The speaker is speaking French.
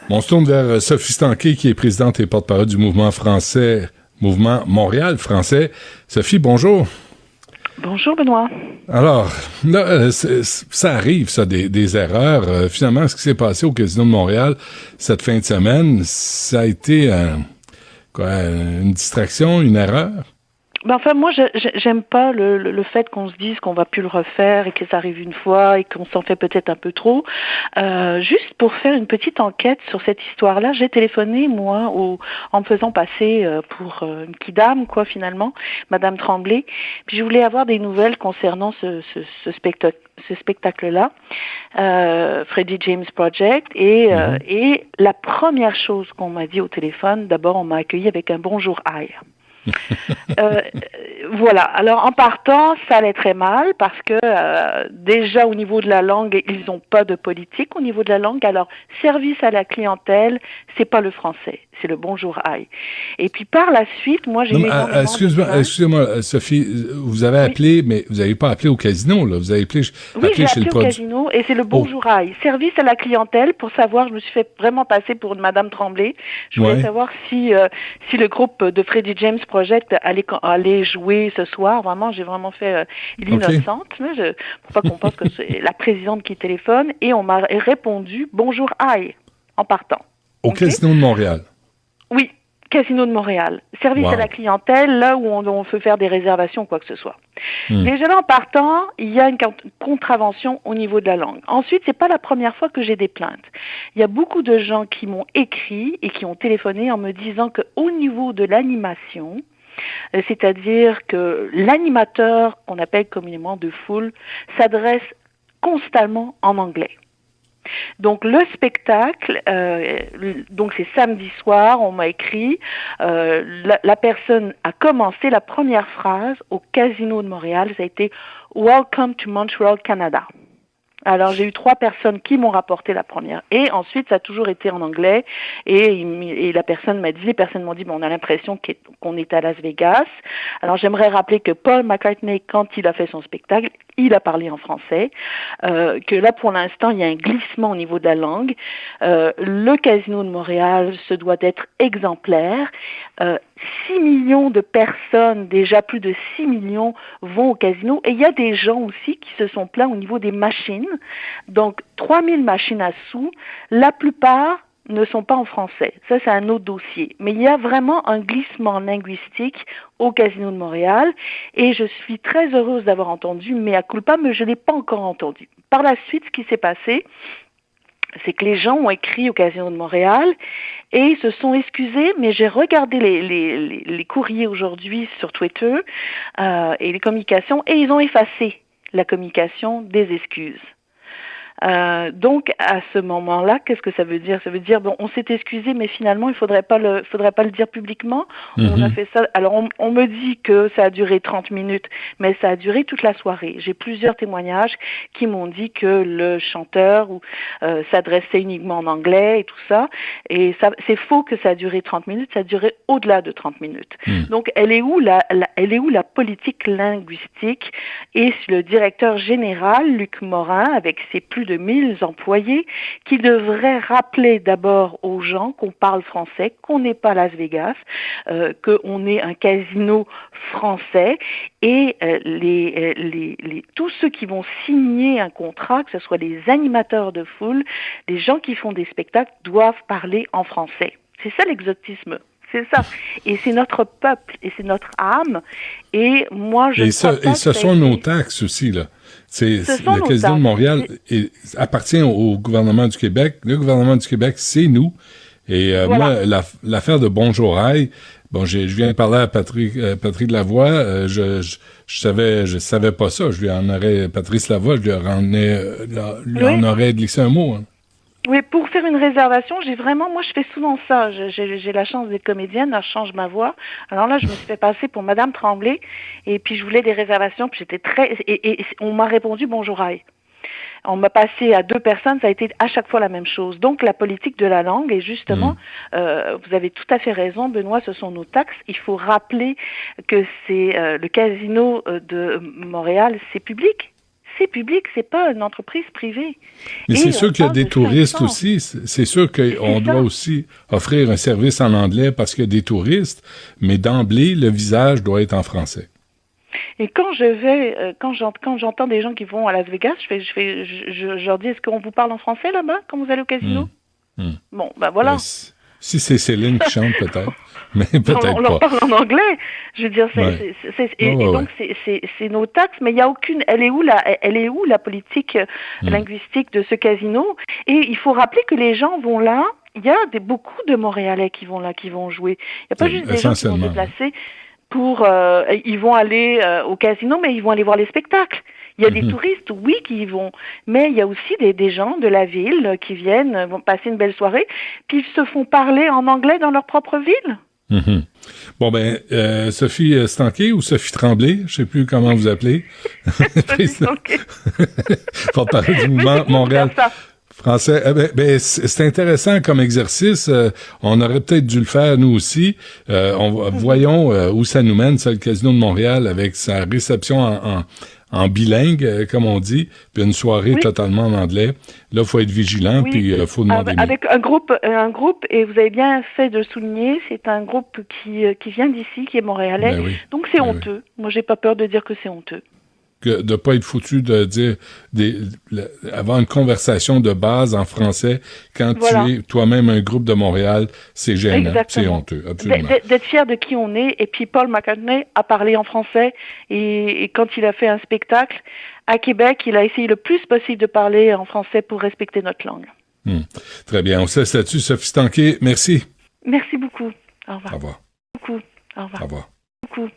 Bon, on se tourne vers Sophie Stanquet, qui est présidente et porte-parole du Mouvement Montréal français. Sophie, bonjour. Bonjour Benoît. Alors, là, ça arrive, ça, des erreurs. Finalement, ce qui s'est passé au Casino de Montréal cette fin de semaine, ça a été une distraction, une erreur? Enfin, moi, j'aime pas le fait qu'on se dise qu'on va plus le refaire et que ça arrive une fois et qu'on s'en fait peut-être un peu trop. Juste pour faire une petite enquête sur cette histoire-là, j'ai téléphoné, moi, en me faisant passer pour une petite dame, quoi, finalement, Madame Tremblay. Puis je voulais avoir des nouvelles concernant ce spectacle-là, Freddie James Project. Et la première chose qu'on m'a dit au téléphone, d'abord, on m'a accueilli avec un bonjour aïe. Voilà. Alors en partant, ça allait très mal parce que déjà au niveau de la langue, ils n'ont pas de politique au niveau de la langue. Alors service à la clientèle, c'est pas le français, c'est le bonjour aïe. Et puis par la suite, moi j'ai eu excusez-moi, Sophie, vous avez appelé, mais vous n'avez pas appelé au casino, là. Vous avez appelé, oui, j'ai appelé au casino et c'est le bonjour aïe. Service à la clientèle pour savoir, je me suis fait vraiment passer pour une Madame Tremblay. Je voulais savoir si le groupe de Freddie James Project allait jouer ce soir. Vraiment, j'ai vraiment fait l'innocente, pour pas qu'on pense que c'est la présidente qui téléphone. Et on m'a répondu bonjour aïe en partant. Au Casino de Montréal. Oui. Casino de Montréal. Service à la clientèle, là où on peut faire des réservations, quoi que ce soit. Déjà là, en partant, il y a une contravention au niveau de la langue. Ensuite, c'est pas la première fois que j'ai des plaintes. Il y a beaucoup de gens qui m'ont écrit et qui ont téléphoné en me disant qu'au niveau de l'animation, c'est-à-dire que l'animateur, qu'on appelle communément de foule, s'adresse constamment en anglais. Donc le spectacle, donc c'est samedi soir, on m'a écrit, la personne a commencé la première phrase au Casino de Montréal, ça a été « Welcome to Montreal, Canada ». Alors j'ai eu 3 personnes qui m'ont rapporté la première et ensuite ça a toujours été en anglais et la personne m'a dit, les personnes m'ont dit on a l'impression qu'on est à Las Vegas. Alors j'aimerais rappeler que Paul McCartney, quand il a fait son spectacle, il a parlé en français, que là pour l'instant il y a un glissement au niveau de la langue. Le Casino de Montréal se doit d'être exemplaire. 6 millions de personnes, déjà plus de 6 millions vont au casino et il y a des gens aussi qui se sont plaints au niveau des machines. Donc 3000 machines à sous, la plupart ne sont pas en français. Ça, c'est un autre dossier. Mais il y a vraiment un glissement linguistique au Casino de Montréal et je suis très heureuse d'avoir entendu, mais à culpa, mais je ne l'ai pas encore entendu. Par la suite, ce qui s'est passé, c'est que les gens ont écrit au Casino de Montréal et ils se sont excusés, mais j'ai regardé les courriers aujourd'hui sur Twitter et les communications et ils ont effacé la communication des excuses. Donc à ce moment-là, qu'est-ce que ça veut dire? Ça veut dire bon, on s'est excusé, mais finalement il faudrait pas le dire publiquement. On a fait ça. Alors on me dit que ça a duré 30 minutes, mais ça a duré toute la soirée. J'ai plusieurs témoignages qui m'ont dit que le chanteur s'adressait uniquement en anglais et tout ça. Et ça, c'est faux que ça a duré 30 minutes. Ça a duré au-delà de 30 minutes. Donc elle est où la politique linguistique? Et le directeur général Luc Morin, avec ses plus de 1000 employés, qui devraient rappeler d'abord aux gens qu'on parle français, qu'on n'est pas Las Vegas, qu'on est un casino français et tous ceux qui vont signer un contrat, que ce soit les animateurs de foule, les gens qui font des spectacles, doivent parler en français. C'est ça l'exotisme. C'est ça. Et c'est notre peuple, et c'est notre âme. Et moi, et ce sont nos taxes aussi, là. Le Casino de Montréal appartient au gouvernement du Québec. Le gouvernement du Québec, c'est nous. Et voilà. Moi, l'affaire de Bonjour Aïe, bon, je viens de parler à Patrick Lavoie. Je savais pas ça. Patrice Lavoie, je lui en aurais glissé un mot. Hein. Oui, pour faire une réservation, moi je fais souvent ça. J'ai la chance d'être comédienne, là, je change ma voix. Alors là, je me suis fait passer pour Madame Tremblay, et puis je voulais des réservations, puis j'étais et on m'a répondu bonjour aïe. On m'a passé à 2 personnes, ça a été à chaque fois la même chose. Donc la politique de la langue, et justement, vous avez tout à fait raison, Benoît, ce sont nos taxes. Il faut rappeler que c'est le Casino de Montréal, c'est public. c'est public, c'est pas une entreprise privée. Mais c'est sûr qu'il y a des touristes aussi. C'est sûr qu'on doit aussi offrir un service en anglais parce qu'il y a des touristes, mais d'emblée, le visage doit être en français. Et quand quand j'entends des gens qui vont à Las Vegas, je leur dis, est-ce qu'on vous parle en français là-bas quand vous allez au casino? Bon, ben voilà. Ben, si c'est Céline qui chante, peut-être. Mais peut-être pas. On leur parle en anglais. Je veux dire, donc c'est nos taxes, mais il y a aucune. Elle est où la politique linguistique de ce casino? Et il faut rappeler que les gens vont là. Il y a beaucoup de Montréalais qui vont là, qui vont jouer. Il n'y a pas juste des gens qui vont se déplacer ils vont aller au casino, mais ils vont aller voir les spectacles. Il y a des touristes, oui, qui y vont, mais il y a aussi des gens de la ville qui vont passer une belle soirée, puis ils se font parler en anglais dans leur propre ville. Bon, ben, Sophie Stanquet ou Sophie Tremblay, je sais plus comment vous appelez. Porte-parole du mouvement Montréal français. C'est intéressant comme exercice. On aurait peut-être dû le faire nous aussi. Voyons où ça nous mène, ça, le Casino de Montréal, avec sa réception en bilingue, comme on dit, puis une soirée totalement en anglais. Là, faut être vigilant, puis faut demander mieux. Avec un groupe, et vous avez bien fait de souligner, c'est un groupe qui vient d'ici, qui est montréalais. Donc c'est honteux. Moi, j'ai pas peur de dire que c'est honteux. De pas être foutu de dire avoir une conversation de base en français quand tu es toi-même un groupe de Montréal, c'est gênant, c'est honteux, absolument. D'être fier de qui on est, et puis Paul McCartney a parlé en français, et quand il a fait un spectacle à Québec, il a essayé le plus possible de parler en français pour respecter notre langue. Très bien, on se laisse là-dessus. Sophie Stanquet, merci. Merci beaucoup. Au revoir. Au revoir. Beaucoup. Au revoir. Au revoir. Beaucoup.